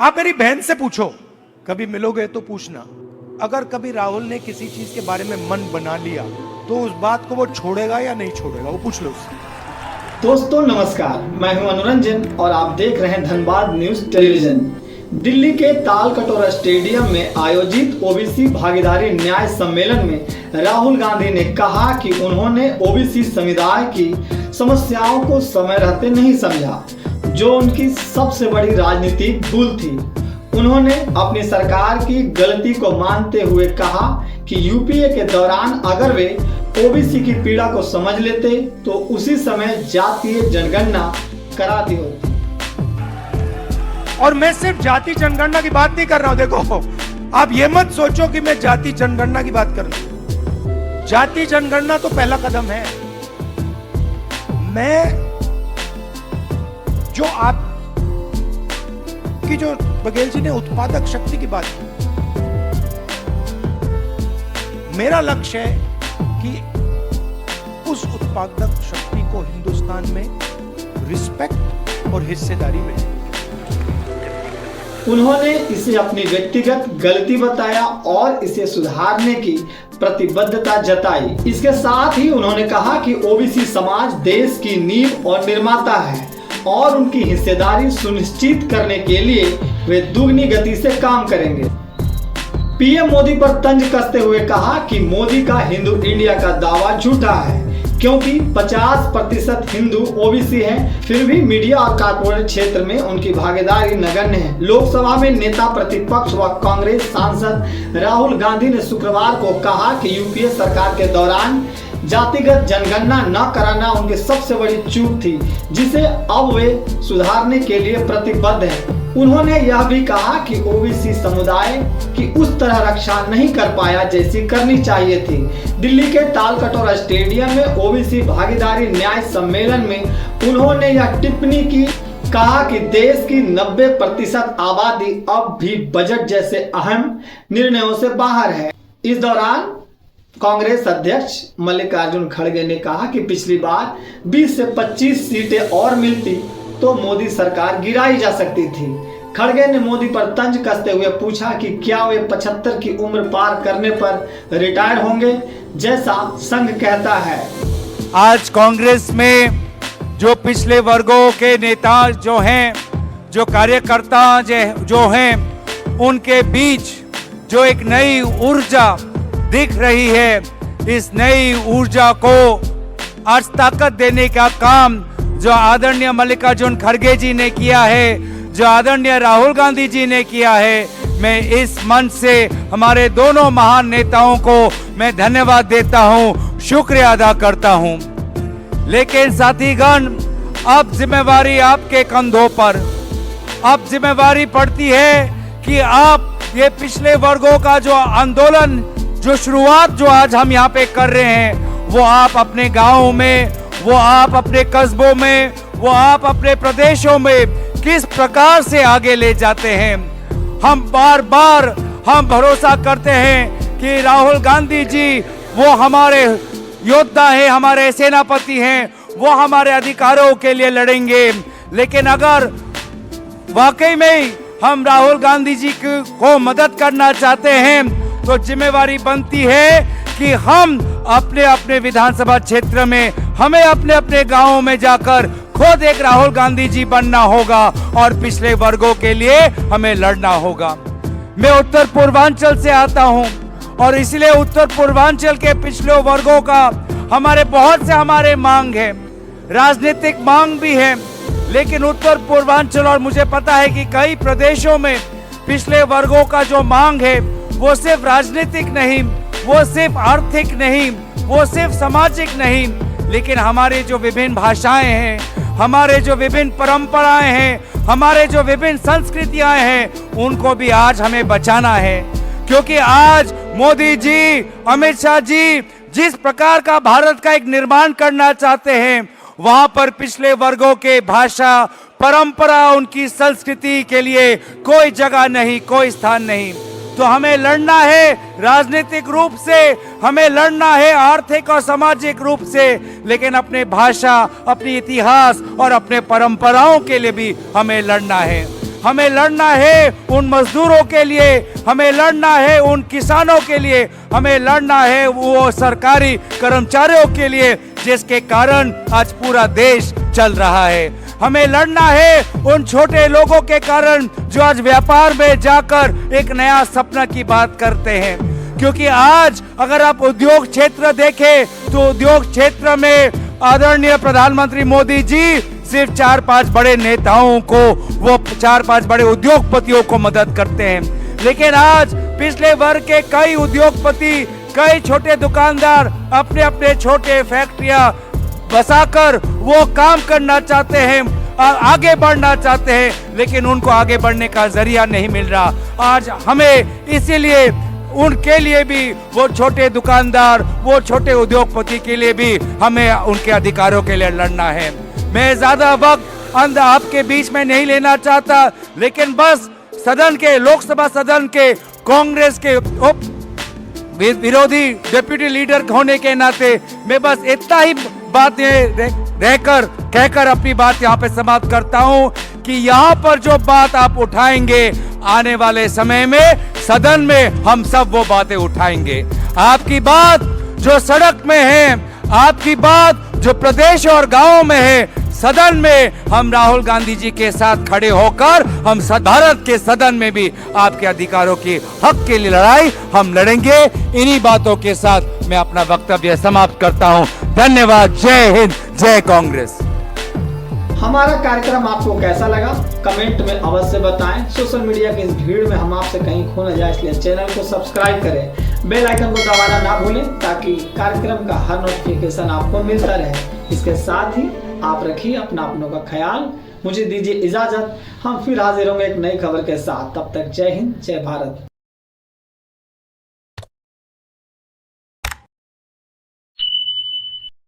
आप मेरी बहन से पूछो, कभी मिलोगे तो पूछना, अगर कभी राहुल ने किसी चीज के बारे में मन बना लिया तो उस बात को वो छोड़ेगा या नहीं छोड़ेगा, वो पूछ लो उससे। दोस्तों नमस्कार, मैं हूं अनुरंजन और आप देख रहे हैं धनबाद न्यूज टेलीविजन। दिल्ली के तालकटोरा स्टेडियम में आयोजित ओबीसी भागीदारी न्याय सम्मेलन में राहुल गांधी ने कहा कि उन्होंने ओबीसी समुदाय की समस्याओं को समय रहते नहीं समझा, जो उनकी सबसे बड़ी राजनीतिक भूल थी। उन्होंने अपनी सरकार की गलती को मानते हुए कहा कि यूपीए के दौरान अगर वे ओबीसी की पीड़ा को समझ लेते तो उसी समय जातीय जनगणना कराती होती। और मैं सिर्फ जाति जनगणना की बात नहीं कर रहा हूं। देखो, आप ये मत सोचो कि मैं जाति जनगणना की बात कर रहा हूं। जाति जनगणना तो पहला कदम है। मैं जो आप की जो बघेल जी ने उत्पादक शक्ति की बात की, मेरा लक्ष्य है कि उस उत्पादक शक्ति को हिंदुस्तान में रिस्पेक्ट और हिस्सेदारी मिले। उन्होंने इसे अपनी व्यक्तिगत गलती बताया और इसे सुधारने की प्रतिबद्धता जताई। इसके साथ ही उन्होंने कहा कि ओबीसी समाज देश की नींव और निर्माता है और उनकी हिस्सेदारी सुनिश्चित करने के लिए वे दुगनी गति से काम करेंगे। पीएम मोदी पर तंज कसते हुए कहा कि मोदी का हिंदू इंडिया का दावा झूठा है, क्योंकि 50% हिंदू ओबीसी हैं, फिर भी मीडिया और कॉर्पोरेट क्षेत्र में उनकी भागीदारी नगण्य है। लोकसभा में नेता प्रतिपक्ष व कांग्रेस सांसद राहुल गांधी ने शुक्रवार को कहा कि यूपीए सरकार के दौरान जातिगत जनगणना न कराना उनकी सबसे बड़ी चूक थी, जिसे अब वे सुधारने के लिए प्रतिबद्ध हैं। उन्होंने यह भी कहा कि ओबीसी समुदाय की उस तरह रक्षा नहीं कर पाया जैसी करनी चाहिए थी। दिल्ली के तालकटोरा स्टेडियम में ओबीसी भागीदारी न्याय सम्मेलन में उन्होंने यह टिप्पणी की, कहा कि देश की 90% आबादी अब भी बजट जैसे अहम निर्णयों से बाहर है। इस दौरान कांग्रेस अध्यक्ष मल्लिकार्जुन खड़गे ने कहा कि पिछली बार 20 से 25 सीटें और मिलती तो मोदी सरकार गिराई जा सकती थी। खड़गे ने मोदी पर तंज कसते हुए पूछा कि क्या वे 75 की उम्र पार करने पर रिटायर होंगे, जैसा संघ कहता है। आज कांग्रेस में जो पिछले वर्गों के नेता जो हैं, जो कार्यकर्ता जो हैं, उनके बीच जो एक नई ऊर्जा दिख रही है, इस नई ऊर्जा को आज ताकत देने का काम जो आदरणीय मल्लिकार्जुन खड़गे जी ने किया है, जो आदरणीय राहुल गांधी जी ने किया है, मैं इस मंच से हमारे दोनों महान नेताओं को मैं धन्यवाद देता हूं, शुक्रिया अदा करता हूं। लेकिन साथीगण, अब जिम्मेवारी आपके कंधों पर, अब जिम्मेवारी पड़ती है कि आप ये पिछले वर्गों का जो आंदोलन, जो शुरुआत जो आज हम यहाँ पे कर रहे हैं, वो आप अपने गाँव में, वो आप अपने कस्बों में, वो आप अपने प्रदेशों में किस प्रकार से आगे ले जाते हैं। हम बार बार हम भरोसा करते हैं कि राहुल गांधी जी वो हमारे योद्धा हैं, हमारे सेनापति हैं, वो हमारे अधिकारों के लिए लड़ेंगे। लेकिन अगर वाकई में हम राहुल गांधी जी को मदद करना चाहते हैं तो जिम्मेवारी बनती है कि हम अपने अपने विधानसभा क्षेत्र में, हमें अपने अपने गांवों में जाकर खुद एक राहुल गांधी जी बनना होगा और पिछले वर्गों के लिए हमें लड़ना होगा। मैं उत्तर पूर्वांचल से आता हूं और इसलिए उत्तर पूर्वांचल के पिछले वर्गों का हमारे बहुत से हमारे मांग है, राजनीतिक मांग भी है। लेकिन उत्तर पूर्वांचल और मुझे पता है कि कई प्रदेशों में पिछले वर्गों का जो मांग है वो सिर्फ राजनीतिक नहीं, वो सिर्फ आर्थिक नहीं, वो सिर्फ सामाजिक नहीं, लेकिन हमारे जो विभिन्न भाषाएं हैं, हमारे जो विभिन्न परंपराएं हैं, हमारे जो विभिन्न संस्कृतियां हैं, उनको भी आज हमें बचाना है। क्योंकि आज मोदी जी, अमित शाह जी जिस प्रकार का भारत का एक निर्माण करना चाहते हैं, वहां पर पिछले वर्गों के भाषा, परंपरा, उनकी संस्कृति के लिए कोई जगह नहीं, कोई स्थान नहीं। तो हमें लड़ना है राजनीतिक रूप से, हमें लड़ना है आर्थिक और सामाजिक रूप से, लेकिन अपने भाषा, अपनी इतिहास और अपने परंपराओं के लिए भी हमें लड़ना है। हमें लड़ना है उन मजदूरों के लिए, हमें लड़ना है उन किसानों के लिए, हमें लड़ना है वो सरकारी कर्मचारियों के लिए जिसके कारण आज पूरा देश चल रहा है। हमें लड़ना है उन छोटे लोगों के कारण जो आज व्यापार में जाकर एक नया सपना की बात करते हैं। क्योंकि आज अगर आप उद्योग क्षेत्र देखें तो उद्योग क्षेत्र में आदरणीय प्रधानमंत्री मोदी जी सिर्फ 4-5 बड़े नेताओं को, वो 4-5 बड़े उद्योगपतियों को मदद करते हैं, लेकिन आज पिछले वर्ग के कई उद्योगपति, कई छोटे दुकानदार अपने अपने छोटे फैक्ट्रियां बसाकर वो काम करना चाहते हैं, आगे बढ़ना चाहते हैं, लेकिन उनको आगे बढ़ने का जरिया नहीं मिल रहा। आज हमें इसीलिए उनके लिए भी, वो छोटे दुकानदार, वो छोटे उद्योगपति के लिए भी हमें उनके अधिकारों के लिए लड़ना है। मैं ज्यादा वक्त आपके बीच में नहीं लेना चाहता, लेकिन बस सदन के, लोकसभा सदन के कांग्रेस के विरोधी डिप्टी लीडर होने के नाते मैं बस इतना ही बातें कहकर अपनी बात यहाँ पे समाप्त करता हूँ कि यहाँ पर जो बात आप उठाएंगे आने वाले समय में सदन में हम सब वो बातें उठाएंगे। आपकी बात जो सड़क में है, आपकी बात जो प्रदेश और गांवों में है, सदन में हम राहुल गांधी जी के साथ खड़े होकर हम भारत के सदन में भी आपके अधिकारों की हक के लिए लड़ाई हम लड़ेंगे। इन्हीं बातों के साथ मैं अपना वक्तव्य समाप्त करता हूं। धन्यवाद। जय हिंद, जय कांग्रेस। हमारा कार्यक्रम आपको कैसा लगा कमेंट में अवश्य बताएं। सोशल मीडिया की इस भीड़ में हम आपसे कहीं खो न जाए, इसलिए चैनल को सब्सक्राइब करें, बेल आइकन को दबाना ना भूलें ताकि कार्यक्रम का हर नोटिफिकेशन आपको मिलता रहे। इसके साथ ही आप रखिए अपनों का ख्याल। मुझे दीजिए इजाजत, हम फिर हाजिर होंगे एक नई खबर के साथ। तब तक जय हिंद, जय भारत।